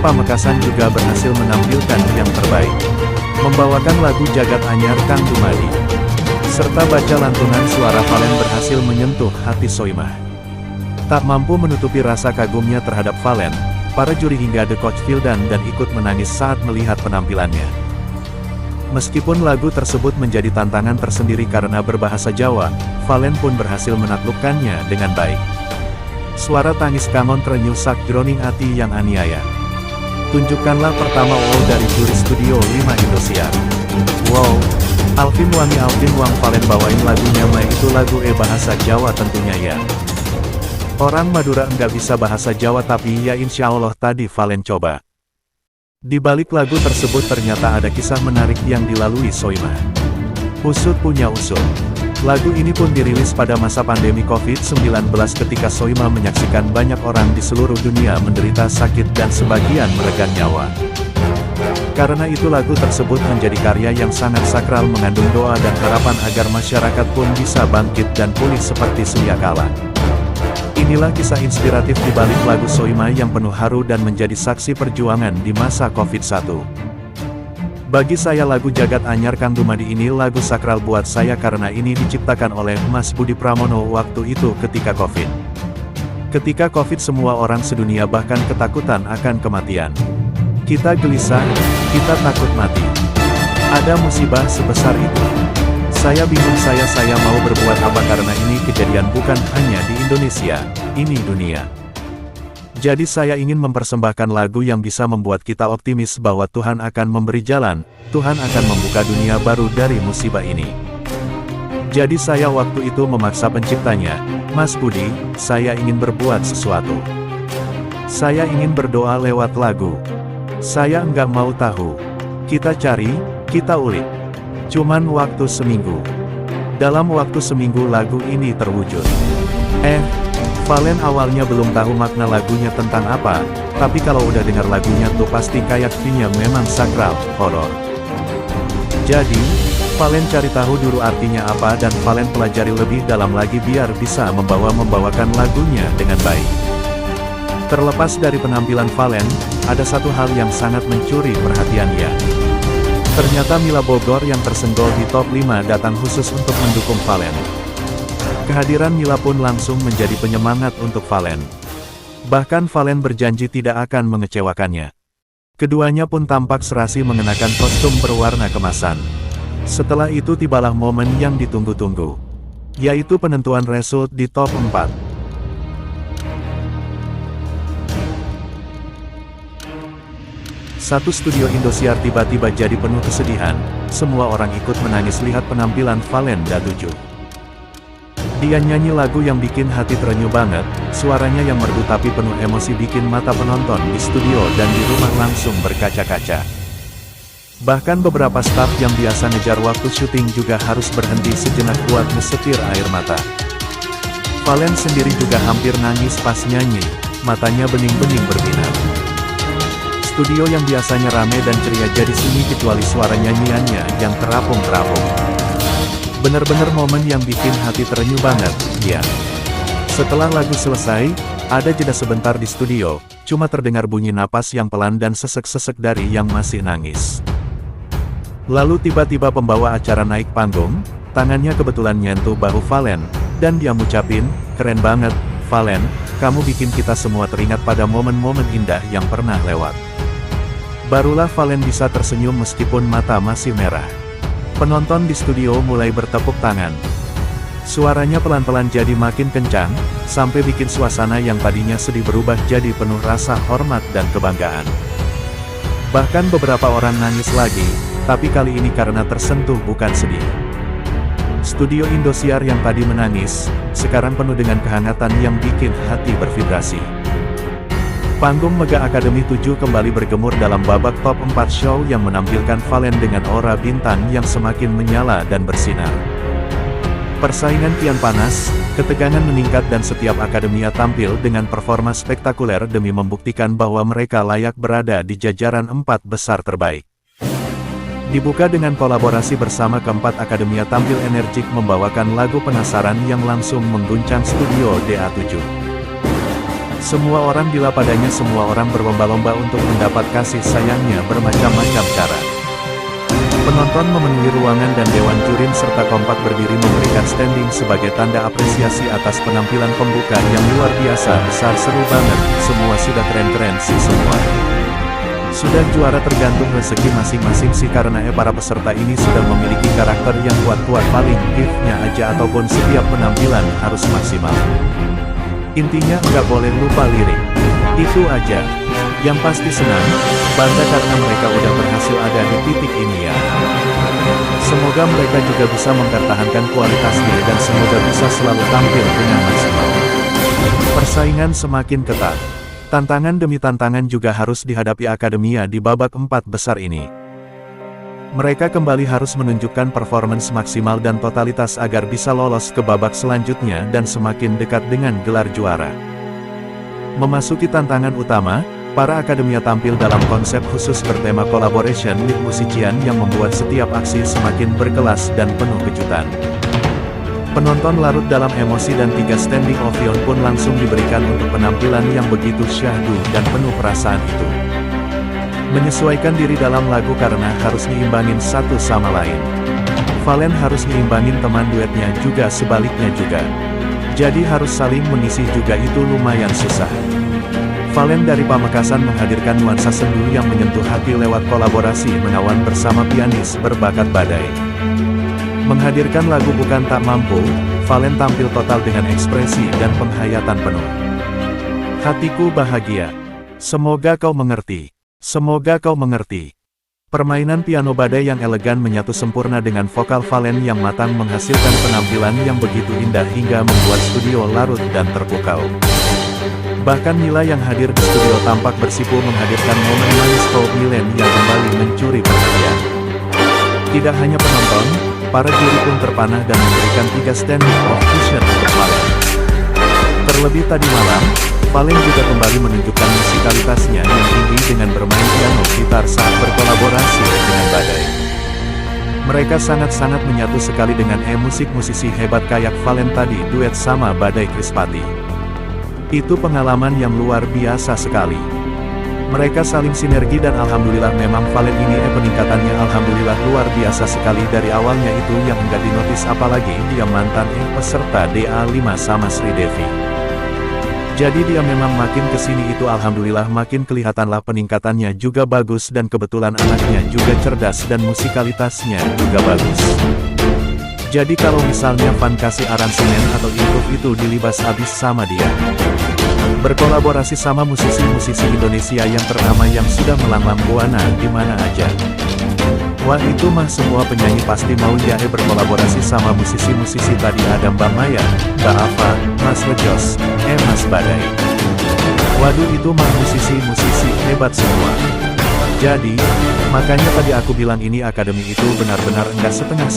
Pamekasan juga berhasil menampilkan yang terbaik, membawakan lagu Jagat Anyar Kang Dumadi, serta baca lantunan suara Valen berhasil menyentuh hati Soimah. Tak mampu menutupi rasa kagumnya terhadap Valen, para juri hingga The Coach Vildan dan ikut menangis saat melihat penampilannya. Meskipun lagu tersebut menjadi tantangan tersendiri karena berbahasa Jawa, Valen pun berhasil menaklukkannya dengan baik. Suara tangis kangon terenyuh sak jroning ati yang aniaya. Tunjukkanlah pertama wow dari juri Studio 5 Indosiar. Wow, Alvin Wang Valen bawain lagunya mah itu lagu bahasa Jawa tentunya ya. Orang Madura enggak bisa bahasa Jawa tapi ya insya Allah tadi Valen coba. Di balik lagu tersebut ternyata ada kisah menarik yang dilalui Soimah. Usut punya usut. Lagu ini pun dirilis pada masa pandemi COVID-19 ketika Soimah menyaksikan banyak orang di seluruh dunia menderita sakit dan sebagian meregang nyawa. Karena itu lagu tersebut menjadi karya yang sangat sakral mengandung doa dan harapan agar masyarakat pun bisa bangkit dan pulih seperti sedia kala. Inilah kisah inspiratif di balik lagu Soimah yang penuh haru dan menjadi saksi perjuangan di masa COVID-19. Bagi saya lagu Jagat Anyar Kang Dumadi ini lagu sakral buat saya karena ini diciptakan oleh Mas Budi Pramono waktu itu ketika COVID. Ketika COVID semua orang sedunia bahkan ketakutan akan kematian. Kita gelisah, kita takut mati. Ada musibah sebesar itu. Saya bingung saya mau berbuat apa karena ini kejadian bukan hanya di Indonesia, ini dunia. Jadi saya ingin mempersembahkan lagu yang bisa membuat kita optimis bahwa Tuhan akan memberi jalan, Tuhan akan membuka dunia baru dari musibah ini. Jadi saya waktu itu memaksa penciptanya, Mas Budi, saya ingin berbuat sesuatu. Saya ingin berdoa lewat lagu. Saya enggak mau tahu. Kita cari, kita ulik. Cuman waktu seminggu. Dalam waktu seminggu lagu ini terwujud. Valen awalnya belum tahu makna lagunya tentang apa, tapi kalau udah dengar lagunya tuh pasti kayak filmnya memang sakral, horor. Jadi, Valen cari tahu dulu artinya apa dan Valen pelajari lebih dalam lagi biar bisa membawakan lagunya dengan baik. Terlepas dari penampilan Valen, ada satu hal yang sangat mencuri perhatiannya. Ternyata Mila Bogor yang tersenggol di top 5 datang khusus untuk mendukung Valen. Kehadiran Mila pun langsung menjadi penyemangat untuk Valen. Bahkan Valen berjanji tidak akan mengecewakannya. Keduanya pun tampak serasi mengenakan kostum berwarna kemasan. Setelah itu tibalah momen yang ditunggu-tunggu, yaitu penentuan result di top 4. Satu studio Indosiar tiba-tiba jadi penuh kesedihan, semua orang ikut menangis lihat penampilan Valen Da7. Dia nyanyi lagu yang bikin hati terenyuh banget, suaranya yang merdu tapi penuh emosi bikin mata penonton di studio dan di rumah langsung berkaca-kaca. Bahkan beberapa staf yang biasa ngejar waktu syuting juga harus berhenti sejenak buat ngesetir air mata. Valen sendiri juga hampir nangis pas nyanyi, matanya bening-bening berbinar. Studio yang biasanya rame dan ceria jadi sunyi kecuali suara nyanyiannya yang terapung-terapung. Bener-bener momen yang bikin hati terenyuh banget, ya. Setelah lagu selesai, ada jeda sebentar di studio, cuma terdengar bunyi napas yang pelan dan sesek-sesek dari yang masih nangis. Lalu tiba-tiba pembawa acara naik panggung, tangannya kebetulan nyentuh bahu Valen, dan dia ngucapin, "Keren banget, Valen, kamu bikin kita semua teringat pada momen-momen indah yang pernah lewat." Barulah Valen bisa tersenyum meskipun mata masih merah. Penonton di studio mulai bertepuk tangan. Suaranya pelan-pelan jadi makin kencang, sampai bikin suasana yang tadinya sedih berubah jadi penuh rasa hormat dan kebanggaan. Bahkan beberapa orang nangis lagi, tapi kali ini karena tersentuh bukan sedih. Studio Indosiar yang tadi menangis, sekarang penuh dengan kehangatan yang bikin hati bervibrasi. Panggung Mega Academy 7 kembali bergemur dalam babak top 4 show yang menampilkan Valen dengan aura bintang yang semakin menyala dan bersinar. Persaingan kian panas, ketegangan meningkat dan setiap akademia tampil dengan performa spektakuler demi membuktikan bahwa mereka layak berada di jajaran 4 besar terbaik. Dibuka dengan kolaborasi bersama keempat akademia tampil energik membawakan lagu Penasaran yang langsung mengguncang studio DA7. Semua orang bila padanya, semua orang berlomba-lomba untuk mendapat kasih sayangnya bermacam-macam cara. Penonton memenuhi ruangan dan dewan juri serta kompak berdiri memberikan standing sebagai tanda apresiasi atas penampilan pembuka yang luar biasa besar, seru banget, semua sudah keren-keren sih semua. Sudah juara tergantung rezeki masing-masing sih, karena para peserta ini sudah memiliki karakter yang kuat-kuat, paling gift-nya aja ataupun setiap penampilan harus maksimal. Intinya nggak boleh lupa lirik. Itu aja. Yang pasti senang, bangga karena mereka udah berhasil ada di titik ini ya. Semoga mereka juga bisa mempertahankan kualitasnya dan semoga bisa selalu tampil dengan maksimal. Persaingan semakin ketat. Tantangan demi tantangan juga harus dihadapi akademia di babak 4 besar ini. Mereka kembali harus menunjukkan performance maksimal dan totalitas agar bisa lolos ke babak selanjutnya dan semakin dekat dengan gelar juara. Memasuki tantangan utama, para akademia tampil dalam konsep khusus bertema collaboration with musician yang membuat setiap aksi semakin berkelas dan penuh kejutan. Penonton larut dalam emosi dan 3 standing ovation pun langsung diberikan untuk penampilan yang begitu syahdu dan penuh perasaan itu. Menyesuaikan diri dalam lagu karena harus nyimbangin satu sama lain. Valen harus nyimbangin teman duetnya juga, sebaliknya juga. Jadi harus saling mengisi juga, itu lumayan susah. Valen dari Pamekasan menghadirkan nuansa sendu yang menyentuh hati lewat kolaborasi menawan bersama pianis berbakat Badai. Menghadirkan lagu Bukan Tak Mampu, Valen tampil total dengan ekspresi dan penghayatan penuh. Hatiku bahagia. Semoga kau mengerti. Semoga kau mengerti. Permainan piano Badai yang elegan menyatu sempurna dengan vokal Valen yang matang menghasilkan penampilan yang begitu indah hingga membuat studio larut dan terpukau. Bahkan Mila yang hadir di studio tampak bersipu menghadirkan momen manis kaum Milen yang kembali mencuri perhatian. Tidak hanya penonton, para juri pun terpanah dan memberikan 3 standing ovation untuk Valen. Terlebih tadi malam, Valen juga kembali menunjukkan musikalitasnya yang tinggi dengan bermain piano gitar saat berkolaborasi dengan Badai. Mereka sangat-sangat menyatu sekali dengan musisi hebat kayak Valen tadi duet sama Badai Krispati. Itu pengalaman yang luar biasa sekali. Mereka saling sinergi dan alhamdulillah memang Valen ini peningkatannya alhamdulillah luar biasa sekali dari awalnya itu yang enggak dinotis, apalagi dia mantan peserta DA5 sama Sri Devi. Jadi dia memang makin kesini itu alhamdulillah makin kelihatanlah peningkatannya juga bagus dan kebetulan anaknya juga cerdas dan musikalitasnya juga bagus. Jadi kalau misalnya Van kasih aransemen atau improve itu dilibas habis sama dia. Berkolaborasi sama musisi-musisi Indonesia yang ternama yang sudah melanglang buana di mana aja. Wah itu mah semua penyanyi pasti mau ya berkolaborasi sama musisi-musisi tadi, ada Mbak Maya, Mbak Ava, Mas Rejos, Mas Badai. Waduh itu mah musisi-musisi hebat semua. Jadi, makanya tadi aku bilang ini akademi itu benar-benar enggak setengah